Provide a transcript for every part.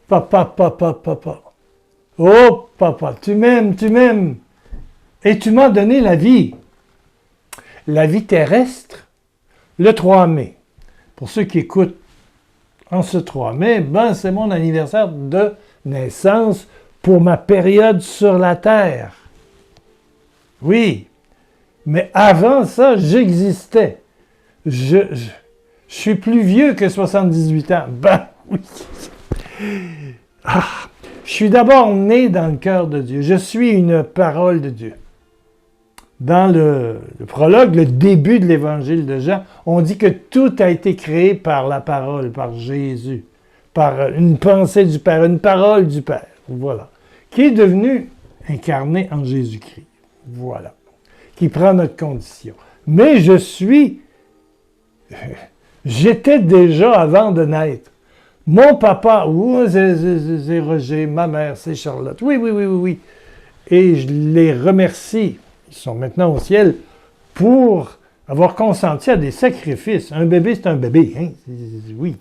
Papa, papa, papa. Oh, papa, tu m'aimes. Et tu m'as donné la vie. La vie terrestre, le 3 mai. Pour ceux qui écoutent en ce 3 mai, ben c'est mon anniversaire de naissance pour ma période sur la Terre. Oui, mais avant ça, j'existais. Je suis plus vieux que 78 ans. Ben oui. Je suis d'abord né dans le cœur de Dieu. Je suis une parole de Dieu. Dans le prologue, le début de l'évangile de Jean, on dit que tout a été créé par la parole, par Jésus, par une pensée du Père, une parole du Père, voilà, qui est devenu incarné en Jésus-Christ, voilà, qui prend notre condition. Mais j'étais déjà avant de naître. Mon papa, c'est Roger, ma mère, c'est Charlotte, oui, et je les remercie. Ils sont maintenant au ciel pour avoir consenti à des sacrifices. Un bébé, c'est un bébé, hein? Oui.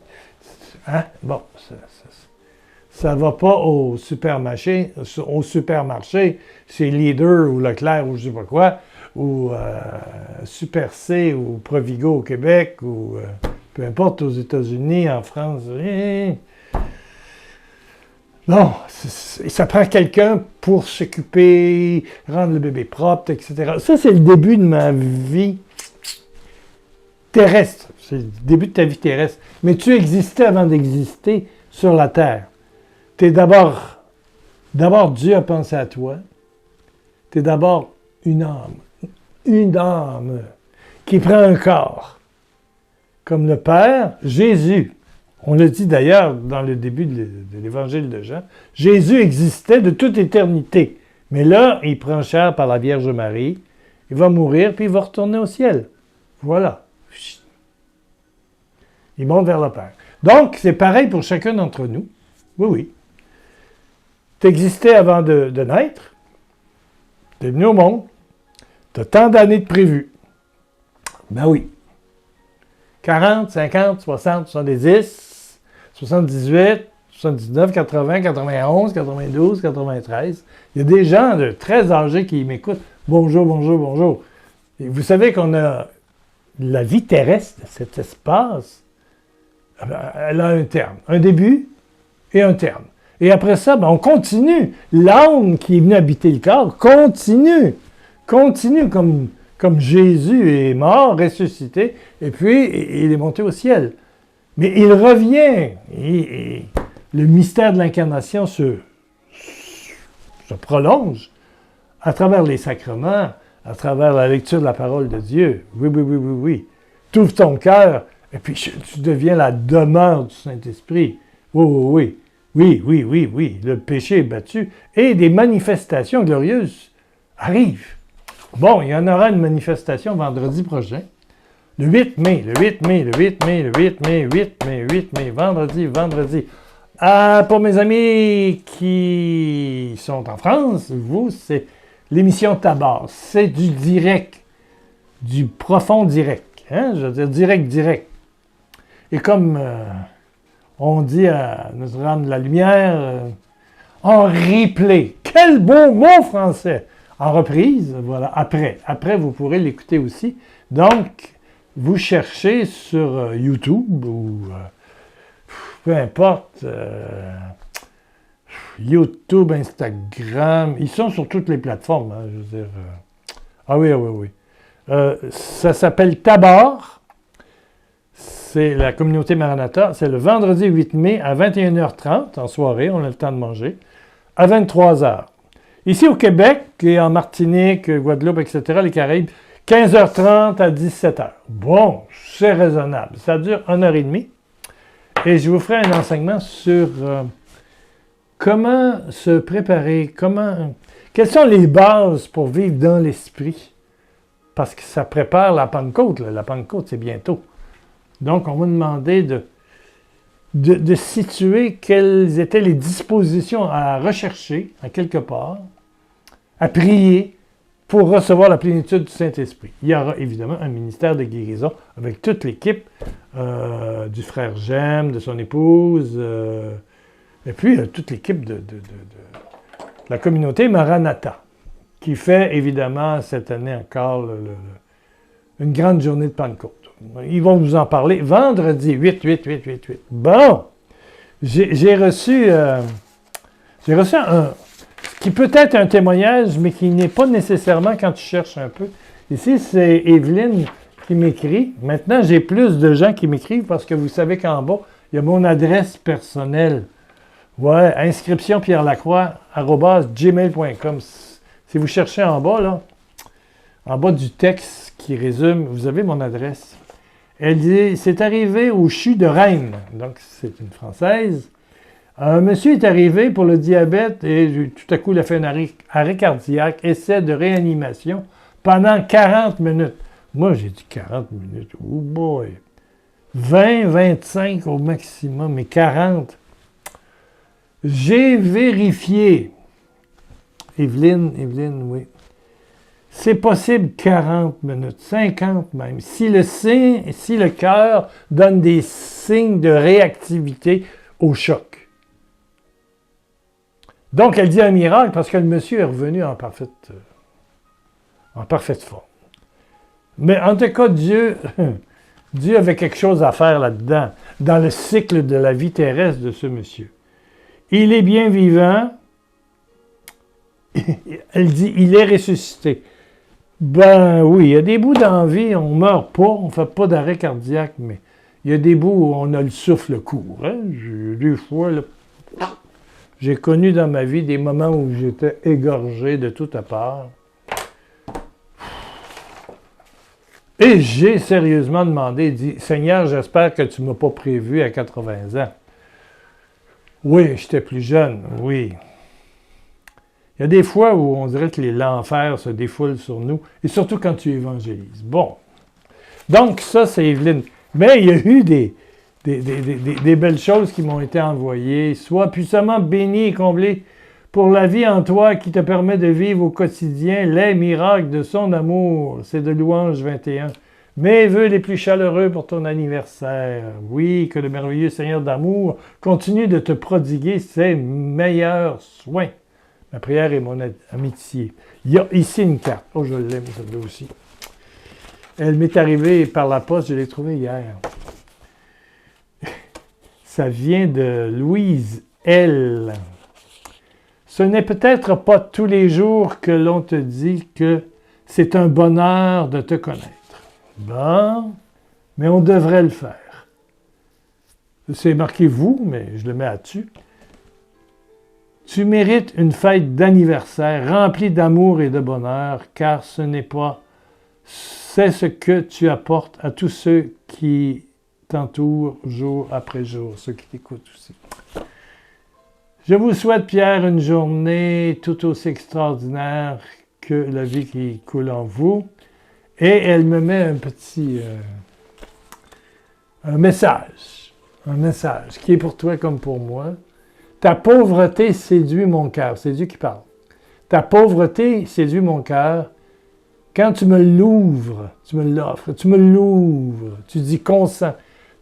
Hein? Bon, ça ne va pas au supermarché, chez Leader ou Leclerc ou je ne sais pas quoi, ou Super C ou Provigo au Québec, ou peu importe aux États-Unis, en France. Non, ça prend quelqu'un pour s'occuper, rendre le bébé propre, etc. Ça, c'est le début de ma vie terrestre. C'est le début de ta vie terrestre. Mais tu existais avant d'exister sur la terre. Tu es d'abord Dieu a pensé à toi. Tu es d'abord une âme qui prend un corps. Comme le Père, Jésus. On le dit d'ailleurs dans le début de l'évangile de Jean. Jésus existait de toute éternité. Mais là, il prend chair par la Vierge Marie. Il va mourir, puis il va retourner au ciel. Voilà. Il monte vers le Père. Donc, c'est pareil pour chacun d'entre nous. Oui. Tu existais avant de naître. Tu es venu au monde. Tu as tant d'années de prévu. Ben oui. 40, 50, 60, 70... 78, 79, 80, 91, 92, 93. Il y a des gens de très âgés qui m'écoutent. Bonjour. Et vous savez qu'on a la vie terrestre, cet espace, elle a un terme, un début et un terme. Et après ça, on continue. L'âme qui est venue habiter le corps continue comme Jésus est mort, ressuscité, et puis il est monté au ciel. Mais il revient. Et le mystère de l'incarnation se prolonge à travers les sacrements, à travers la lecture de la parole de Dieu. Oui. Tu ouvres ton cœur et puis tu deviens la demeure du Saint-Esprit. Oui. Le péché est battu et des manifestations glorieuses arrivent. Bon, il y en aura une manifestation vendredi prochain. Le 8 mai, vendredi. Pour mes amis qui sont en France, c'est l'émission Tabar. C'est du direct, du profond direct. Hein? Je veux dire direct. Et comme on dit à Notre-Dame de la Lumière, en replay. Quel beau mot français! En reprise, voilà, après vous pourrez l'écouter aussi. Donc, vous cherchez sur YouTube ou peu importe, YouTube, Instagram, ils sont sur toutes les plateformes, hein, je veux dire. Oui. Ça s'appelle Tabar, c'est la communauté Maranatha, c'est le vendredi 8 mai à 21h30 en soirée, on a le temps de manger, à 23h. Ici au Québec et en Martinique, Guadeloupe, etc., les Caraïbes, 15h30 à 17h. Bon, c'est raisonnable. Ça dure 1h30. Et je vous ferai un enseignement sur comment se préparer, quelles sont les bases pour vivre dans l'esprit. Parce que ça prépare la Pentecôte. La Pentecôte, c'est bientôt. Donc, on va demander de situer quelles étaient les dispositions à rechercher, à quelque part, à prier, pour recevoir la plénitude du Saint-Esprit. Il y aura évidemment un ministère de guérison avec toute l'équipe du frère Jem, de son épouse, Et puis, toute l'équipe de la communauté Maranatha, qui fait évidemment cette année encore une grande journée de Pentecôte. Ils vont vous en parler vendredi, 8. Bon, j'ai reçu qui peut être un témoignage, mais qui n'est pas nécessairement quand tu cherches un peu. Ici, c'est Evelyne qui m'écrit. Maintenant, j'ai plus de gens qui m'écrivent parce que vous savez qu'en bas, il y a mon adresse personnelle. Ouais, inscription pierrelacroix@gmail.com. Si vous cherchez en bas, là, en bas du texte qui résume, vous avez mon adresse. Elle dit, c'est arrivé au CHU de Rennes. Donc, c'est une Française. Un monsieur est arrivé pour le diabète et tout à coup, il a fait un arrêt cardiaque, essai de réanimation pendant 40 minutes. Moi, j'ai dit 40 minutes. Oh boy! 20, 25 au maximum, mais 40. J'ai vérifié. Evelyne, oui. C'est possible 40 minutes, 50 même. Si le cœur donne des signes de réactivité au choc. Donc, elle dit un miracle parce que le monsieur est revenu en parfaite forme. Mais en tout cas, Dieu avait quelque chose à faire là-dedans, dans le cycle de la vie terrestre de ce monsieur. Il est bien vivant. Elle dit, il est ressuscité. Ben oui, il y a des bouts d'envie, on ne meurt pas, on ne fait pas d'arrêt cardiaque, mais il y a des bouts où on a le souffle court. Hein? Des fois, là, j'ai connu dans ma vie des moments où j'étais égorgé de toute part. Et j'ai sérieusement demandé, dit, Seigneur, j'espère que tu ne m'as pas prévu à 80 ans. Oui, j'étais plus jeune, oui. Il y a des fois où on dirait que l'enfer se défoule sur nous, et surtout quand tu évangélises. Bon. Donc, ça, c'est Evelyne. Mais il y a eu des belles choses qui m'ont été envoyées. Sois puissamment béni et comblé pour la vie en toi qui te permet de vivre au quotidien les miracles de son amour. C'est de Louange 21. Mes vœux les plus chaleureux pour ton anniversaire. Oui, que le merveilleux Seigneur d'amour continue de te prodiguer ses meilleurs soins. Ma prière et mon amitié. Il y a ici une carte. Oh, je l'aime, celle-là aussi. Elle m'est arrivée par la poste, je l'ai trouvée hier. Ça vient de Louise L. Ce n'est peut-être pas tous les jours que l'on te dit que c'est un bonheur de te connaître. Bon, mais on devrait le faire. C'est marqué vous, mais je le mets là-dessus. Tu mérites une fête d'anniversaire remplie d'amour et de bonheur, car c'est ce que tu apportes à tous ceux qui t'entourent jour après jour, ceux qui t'écoutent aussi. Je vous souhaite, Pierre, une journée tout aussi extraordinaire que la vie qui coule en vous. Et elle me met un petit un message qui est pour toi comme pour moi. Ta pauvreté séduit mon cœur. C'est Dieu qui parle. Ta pauvreté séduit mon cœur. Quand tu me l'ouvres, tu me l'offres, tu me l'ouvres, tu dis consent.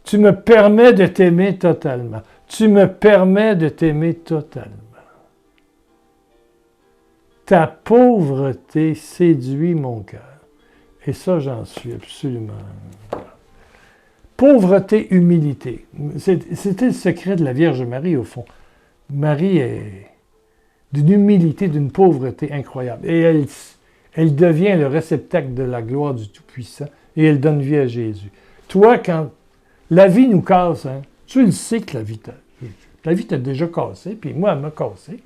Tu me permets de t'aimer totalement. Tu me permets de t'aimer totalement. Ta pauvreté séduit mon cœur. Et ça, j'en suis absolument... Pauvreté, humilité. C'était le secret de la Vierge Marie, au fond. Marie est d'une humilité, d'une pauvreté incroyable. Et elle devient le réceptacle de la gloire du Tout-Puissant et elle donne vie à Jésus. Toi, quand la vie nous casse, hein, tu le sais que la vie t'a déjà cassé, puis moi, elle m'a cassé.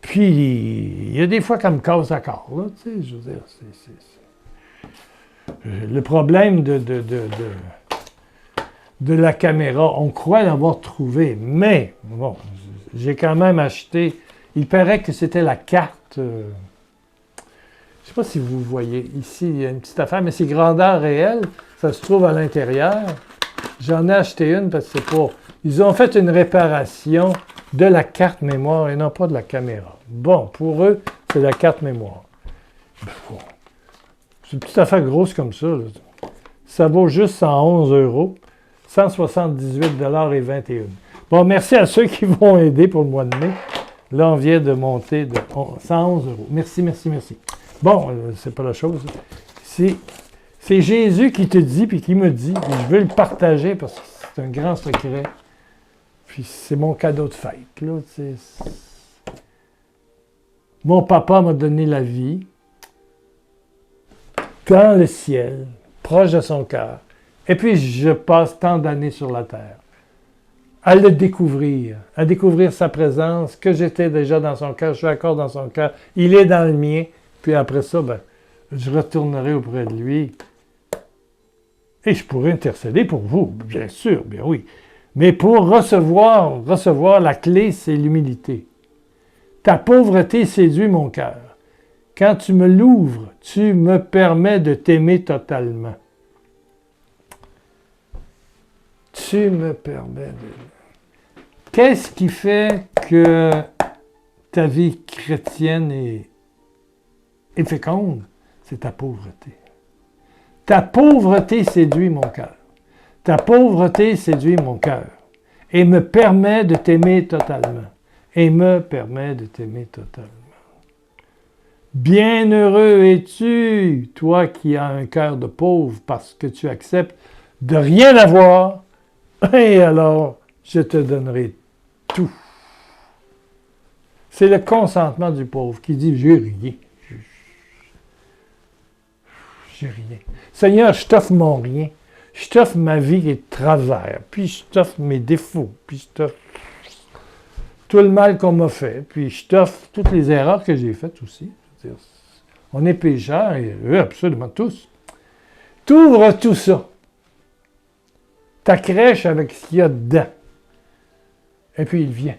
Puis, il y a des fois qu'elle me casse encore, là, tu sais, je veux dire, le problème de la caméra, on croit l'avoir trouvé, mais, bon, j'ai quand même acheté, il paraît que c'était la carte, je ne sais pas si vous voyez, ici, il y a une petite affaire, mais c'est grandeur réelle, ça se trouve à l'intérieur. J'en ai acheté une parce que c'est pas... Ils ont fait une réparation de la carte mémoire et non pas de la caméra. Bon, pour eux, c'est la carte mémoire. Bon. C'est une petite affaire grosse comme ça. Là. Ça vaut juste 111 €, 178,21 $. Bon, merci à ceux qui vont aider pour le mois de mai. Là, on vient de monter de 111 €. Merci, merci, merci. Bon, c'est pas la chose. C'est Jésus qui te dit, puis qui me dit, puis je veux le partager parce que c'est un grand secret. Puis c'est mon cadeau de fête. Là, mon papa m'a donné la vie dans le ciel, proche de son cœur. Et puis je passe tant d'années sur la terre à le découvrir, à découvrir sa présence, que j'étais déjà dans son cœur, je suis encore dans son cœur, il est dans le mien. Puis après ça, je retournerai auprès de lui. Et je pourrais intercéder pour vous, bien sûr, bien oui. Mais pour recevoir la clé, c'est l'humilité. Ta pauvreté séduit mon cœur. Quand tu me l'ouvres, tu me permets de t'aimer totalement. Tu me permets de... Qu'est-ce qui fait que ta vie chrétienne est féconde? C'est ta pauvreté. Ta pauvreté séduit mon cœur. Ta pauvreté séduit mon cœur et me permet de t'aimer totalement. Et me permet de t'aimer totalement. Bienheureux es-tu, toi qui as un cœur de pauvre, parce que tu acceptes de rien avoir, et alors je te donnerai tout. C'est le consentement du pauvre qui dit « j'ai rien ». J'ai rien. Seigneur, je t'offre mon rien. Je t'offre ma vie qui est de travers. Puis je t'offre mes défauts. Puis je t'offre tout le mal qu'on m'a fait. Puis je t'offre toutes les erreurs que j'ai faites aussi. On est pécheurs, et eux, absolument tous. T'ouvres tout ça. Ta crèche avec ce qu'il y a dedans. Et puis il vient.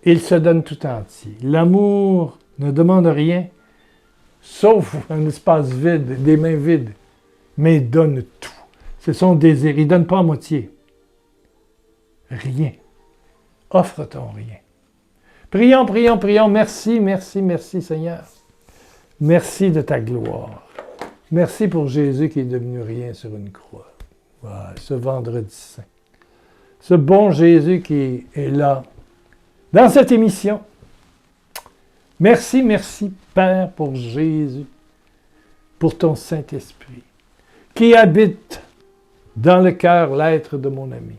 Il se donne tout entier. L'amour ne demande rien, sauf un espace vide, des mains vides. Mais il donne tout. C'est son désir. Il ne donne pas à moitié. Rien. Offre ton rien. Prions, prions, prions. Merci, merci, merci Seigneur. Merci de ta gloire. Merci pour Jésus qui est devenu rien sur une croix. Voilà, ce vendredi saint. Ce bon Jésus qui est là, dans cette émission. Merci, merci Père pour Jésus, pour ton Saint-Esprit, qui habite dans le cœur l'être de mon ami,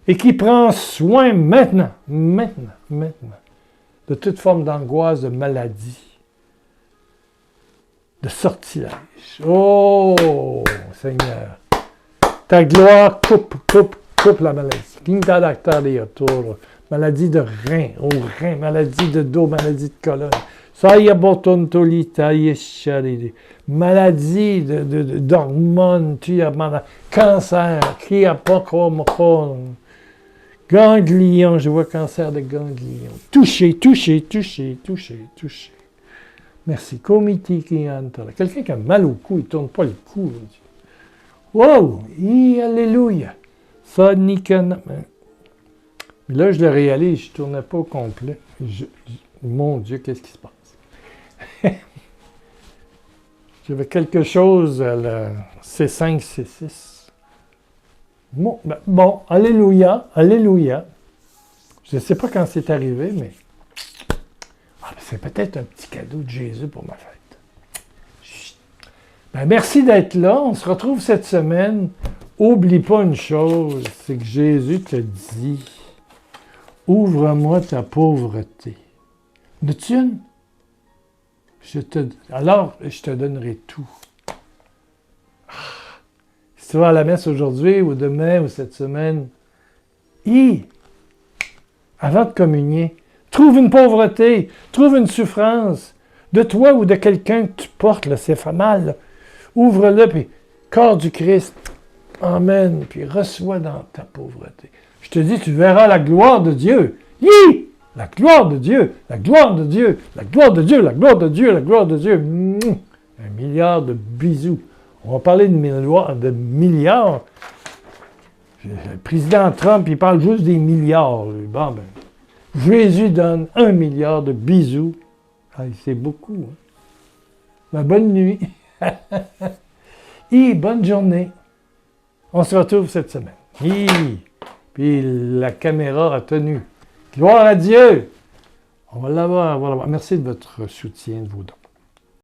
et qui prend soin maintenant, de toute forme d'angoisse, de maladie, de sortilège. Oh, Seigneur, ta gloire coupe la maladie. Maladie de rein, maladie de dos, maladie de colonne. Maladie d'hormones, cancer, ganglion, je vois cancer de ganglion. Touché. Merci. Quelqu'un qui a mal au cou, il ne tourne pas le cou. Wow! Alléluia! Mais là, je le réalise, je ne tournais pas au complet. Mon Dieu, qu'est-ce qui se passe? J'avais quelque chose à la C5, C6. Bon, alléluia. Je ne sais pas quand c'est arrivé, mais c'est peut-être un petit cadeau de Jésus pour ma fête. Merci d'être là. On se retrouve cette semaine. Oublie pas une chose, c'est que Jésus te dit, ouvre-moi ta pauvreté. N'as-tu une? Alors, je te donnerai tout. Si tu vas à la messe aujourd'hui, ou demain, ou cette semaine, avant de communier, trouve une pauvreté, trouve une souffrance, de toi ou de quelqu'un que tu portes, là, c'est fait mal. Là. Ouvre-le, puis corps du Christ, amen, puis reçois dans ta pauvreté. Je te dis, tu verras la gloire de Dieu. La gloire de Dieu, la gloire de Dieu, la gloire de Dieu, la gloire de Dieu, la gloire de Dieu. 1 milliard de bisous. On va parler de milliards. Le président Trump, il parle juste des milliards. Bon, Jésus donne 1 milliard de bisous. C'est beaucoup. Bonne nuit. Bonne journée. On se retrouve cette semaine. Puis la caméra a tenu. Gloire à Dieu! On va l'avoir, on va l'avoir. Merci de votre soutien, de vos dons.